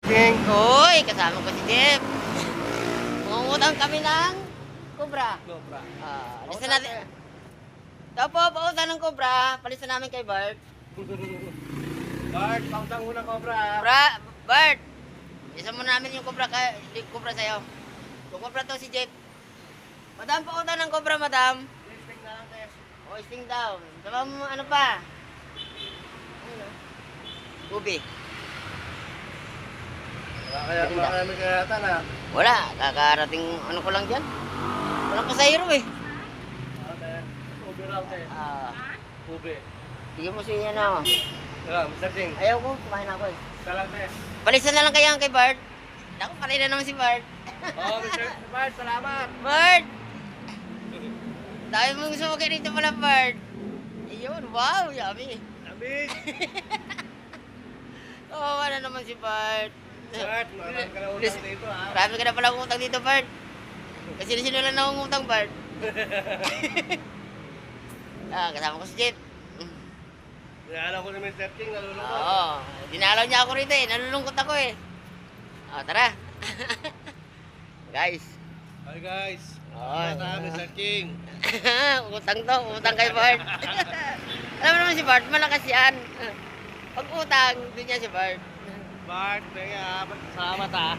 King. Hoy, kasama ko si Jeff. Mangungutang kami ng Cobra. Cobra. Lista natin. Ito po, pautang ng Cobra. Palista namin kay Bart. Bart, pautang muna Cobra. Bart, isa mo namin yung Cobra, Cobra sa'yo. Yung Cobra to si Jeff. Madam, pautang ng Cobra, madam. Sting na lang, Tess. O, sting down. Sama mo, ano pa? Ubi. Kaya kami kayata na. Wala, kakarating ano ko lang dyan. Walang pasahero eh. Ube lang, Tess. Ube. Bigyan mo siya na. Tara, Mr. King. Ayaw ko, kumain ako eh. Salam, Tess. Palisan na lang kaya kay Bart. Naku, patay na naman si Bart. Mr. Bart, salamat. Bart! Dami mong sumakit rito pala, Bart. Ayun, wow, yummy. Lamig. Oo, na naman si Bart. Bart, marami ka na utang dito, ha? Marami ka na pala utang dito, Bart. Kasi sino lang nangungutang, Bart. Kasama ko si Jeff. Dinalaw ko ni Mr. King, nalulungkot. Oo, dinalaw niya ako rito eh. Nalulungkot ako eh. Tara. Guys. Hi guys. Oo. Mr. King. Utang to, utang kay Bart. Alam mo naman si Bart, malakas yan. Pag utang, doon niya si Bart. Bart, salamat ha.